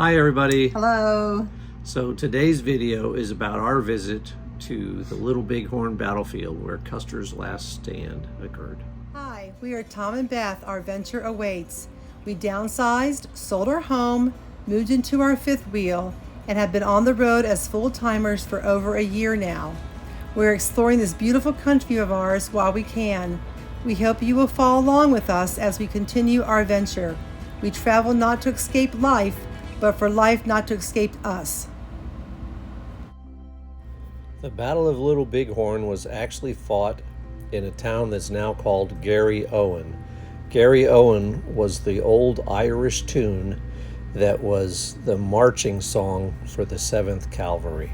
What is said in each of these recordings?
Hi everybody. Hello. So today's video is about our visit to the Little Bighorn battlefield where Custer's last stand occurred. Hi, we are Tom and Beth. Our venture awaits. We downsized, sold our home, moved into our fifth wheel, and have been on the road as full-timers for over a year now. We're exploring this beautiful country of ours while we can. We hope you will follow along with us as we continue our venture. We travel not to escape life, but for life not to escape us. The Battle of Little Bighorn was actually fought in a town that's now called Gary Owen. Gary Owen was the old Irish tune that was the marching song for the 7th Cavalry.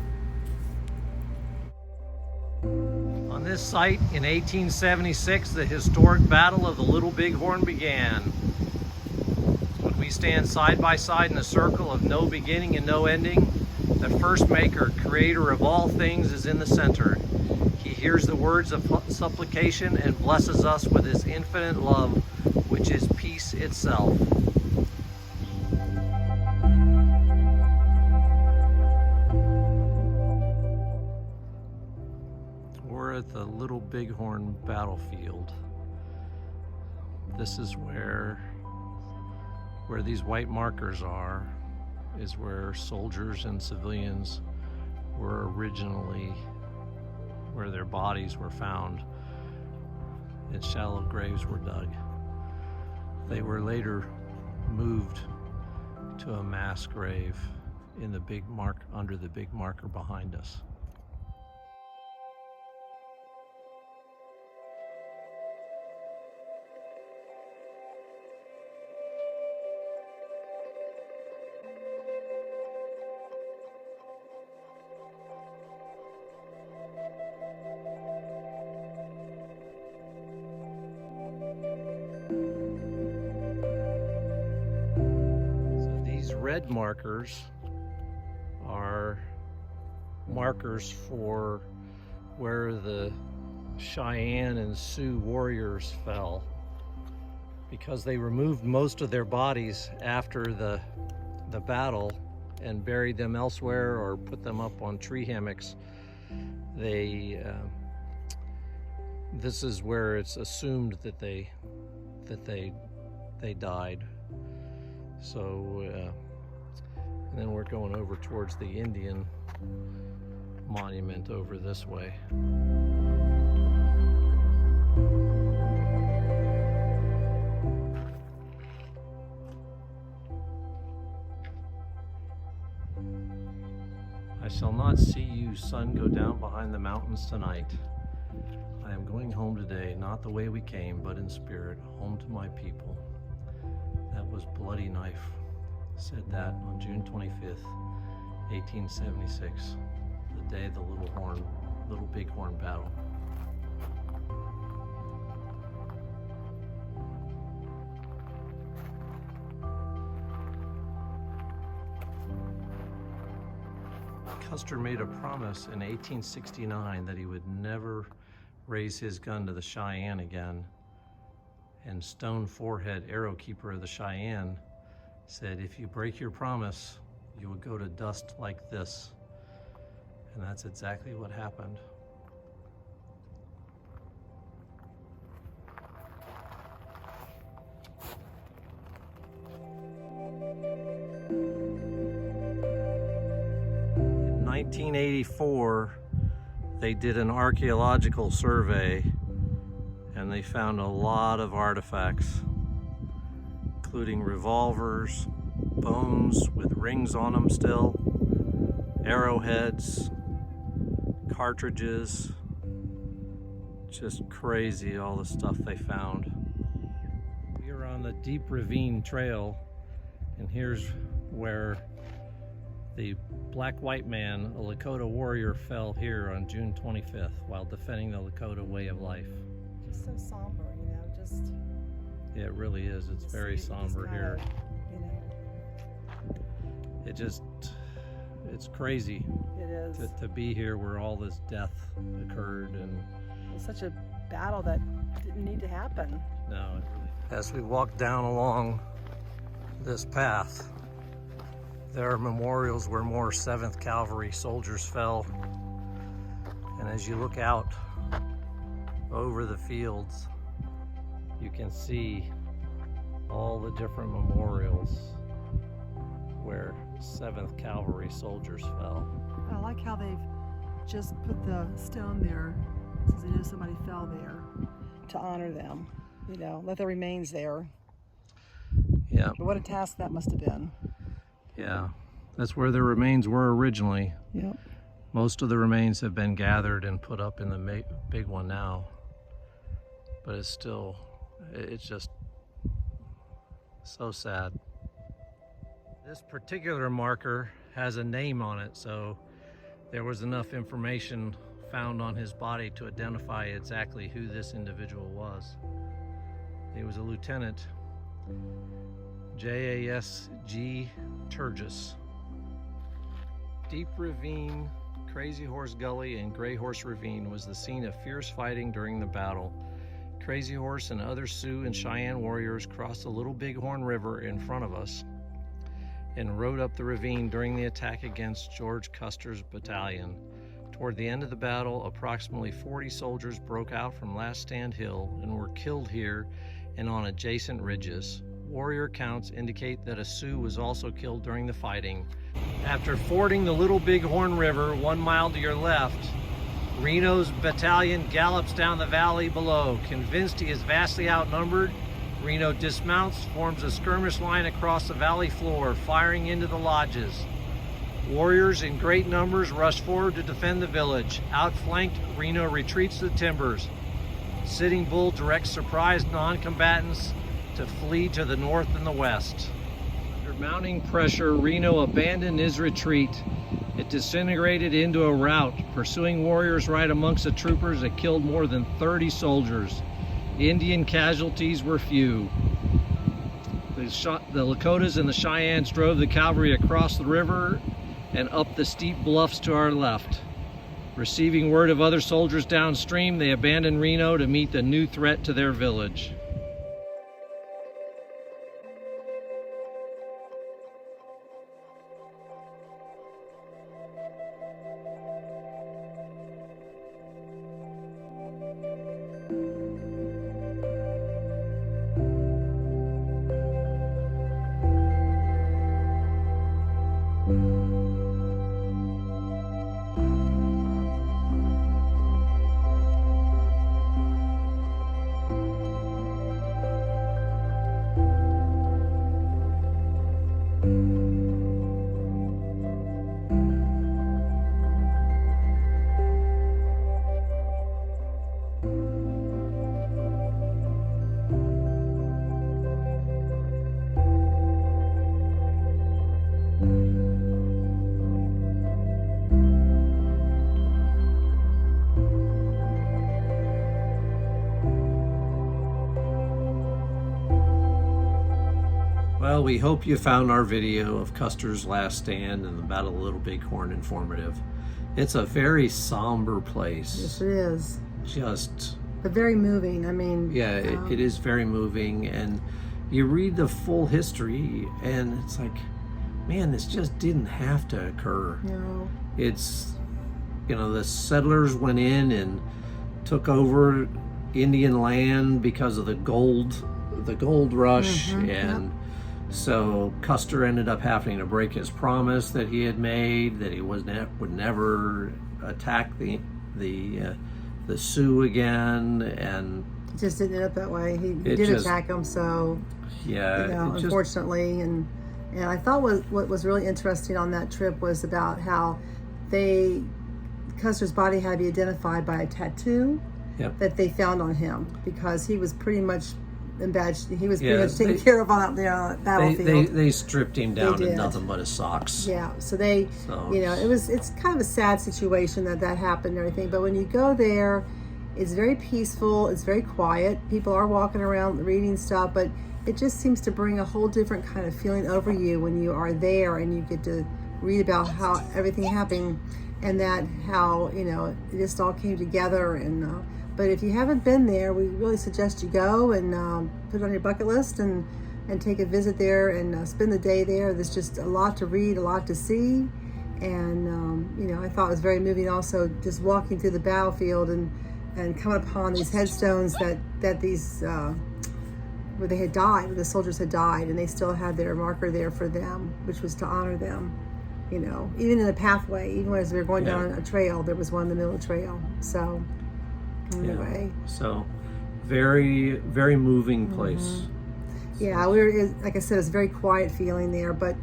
On this site in 1876, the historic Battle of the Little Bighorn began. When we stand side by side in a circle of no beginning and no ending, the first maker, creator of all things, is in the center. He hears the words of supplication and blesses us with his infinite love, which is peace itself. We're at the Little Bighorn battlefield. This is where these white markers are, is where soldiers and civilians were originally, where their bodies were found and shallow graves were dug. They were later moved to a mass grave in the big mark, under the big marker behind us. Red markers are markers for where the Cheyenne and Sioux warriors fell, because they removed most of their bodies after the battle and buried them elsewhere or put them up on tree hammocks. This is where it's assumed that they died. So and then we're going over towards the Indian monument over this way. I shall not see you, sun, go down behind the mountains tonight. I am going home today, not the way we came, but in spirit, home to my people. That was Bloody Knife said that on June 25th, 1876, the day of the Little Bighorn battle. Custer made a promise in 1869 that he would never raise his gun to the Cheyenne again, and Stone Forehead, arrow keeper of the Cheyenne, said, if you break your promise, you will go to dust like this. And that's exactly what happened. In 1984, they did an archaeological survey and they found a lot of artifacts, including revolvers, bones with rings on them still, arrowheads, cartridges. Just crazy, all the stuff they found. We are on the Deep Ravine Trail, and here's where the Black White Man, a Lakota warrior, fell here on June 25th while defending the Lakota way of life. Just so somber, you know, just... Yeah, it really is. It's very somber here. You know. It's crazy. It is. To be here where all this death occurred, and It's such a battle that didn't need to happen. no. As we walk down along this path, There are memorials where more 7th Cavalry soldiers fell. And as you look out over the fields, you can see all the different memorials where 7th Cavalry soldiers fell. I like how they've just put the stone there since they know somebody fell there to honor them, you know, let their remains there. Yeah. But what a task that must have been. Yeah, that's where their remains were originally. Yep. Most of the remains have been gathered and put up in the big one now. But it's just so sad. This particular marker has a name on it, so there was enough information found on his body to identify exactly who this individual was. He was a lieutenant, JASG Turgis. Deep Ravine, Crazy Horse Gully, and Gray Horse Ravine was the scene of fierce fighting during the battle. Crazy Horse and other Sioux and Cheyenne warriors crossed the Little Bighorn River in front of us and rode up the ravine during the attack against George Custer's battalion. Toward the end of the battle, approximately 40 soldiers broke out from Last Stand Hill and were killed here and on adjacent ridges. Warrior accounts indicate that a Sioux was also killed during the fighting. After fording the Little Bighorn River 1 mile to your left, Reno's battalion gallops down the valley below. Convinced he is vastly outnumbered, Reno dismounts, forms a skirmish line across the valley floor, firing into the lodges. Warriors in great numbers rush forward to defend the village. Outflanked, Reno retreats to the timbers. Sitting Bull directs surprised non-combatants to flee to the north and the west. Under mounting pressure, Reno abandoned his retreat. It disintegrated into a rout. Pursuing warriors right amongst the troopers that killed more than 30 soldiers. Indian casualties were few. The Lakotas and the Cheyennes drove the cavalry across the river and up the steep bluffs to our left. Receiving word of other soldiers downstream, they abandoned Reno to meet the new threat to their village. Well, we hope you found our video of Custer's last stand and the Battle of Little Bighorn informative. It's a very somber place. Yes, it is. But very moving. I mean, yeah, it is very moving, and you read the full history, and it's like, man, this just didn't have to occur. No. It's, the settlers went in and took over Indian land because of the gold rush, and so Custer ended up having to break his promise that he had made, that he would never attack the Sioux again, and it just didn't end up that way. He did attack them, so unfortunately, and I thought what was really interesting on that trip was about how Custer's body had to be identified by a tattoo that they found on him, because he was pretty much he was pretty much taken care of on that battlefield. They stripped him down to nothing but his socks. Yeah, so it's kind of a sad situation that happened and everything. But when you go there, it's very peaceful. It's very quiet. People are walking around reading stuff, but it just seems to bring a whole different kind of feeling over you when you are there and you get to read about how everything happened and how it just all came together. And but if you haven't been there, we really suggest you go and put it on your bucket list and and take a visit there and spend the day there. There's just a lot to read, a lot to see. And, you know, I thought it was very moving also just walking through the battlefield and coming upon these headstones that these, where they had died, where the soldiers had died, and they still had their marker there for them, which was to honor them. You know, even in the pathway, even as we were going down a trail, there was one in the middle of the trail. So, anyway. So, very, very moving place. Yeah, like I said, it's a very quiet feeling there, but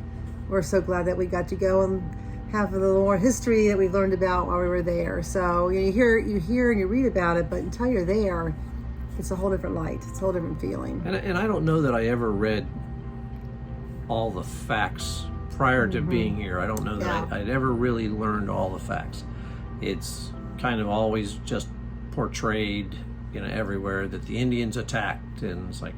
we're so glad that we got to go and have a little more history that we learned about while we were there. So, you know, you hear and you read about it, but until you're there, it's a whole different light. It's a whole different feeling. And I don't know that I ever read all the facts prior to being here. I don't know that I'd ever really learned all the facts. It's kind of always just portrayed, you know, everywhere that the Indians attacked, and it's like,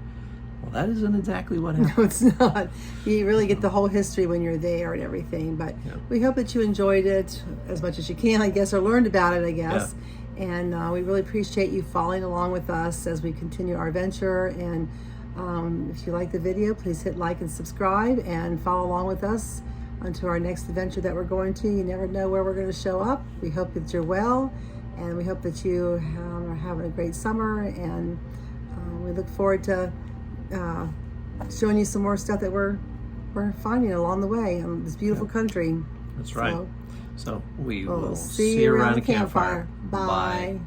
well, that isn't exactly what happened. No, it's not. You really get the whole history when you're there and everything. But we hope that you enjoyed it as much as you can, I guess, or learned about it, I guess. Yeah. And we really appreciate you following along with us as we continue our venture. And if you like the video, please hit like and subscribe and follow along with us onto our next adventure that we're going to. You never know where we're going to show up. We hope that you're well, and we hope that you are having a great summer. And we look forward to showing you some more stuff that we're finding along the way in this beautiful country. That's right. So we will see you around the campfire. Bye.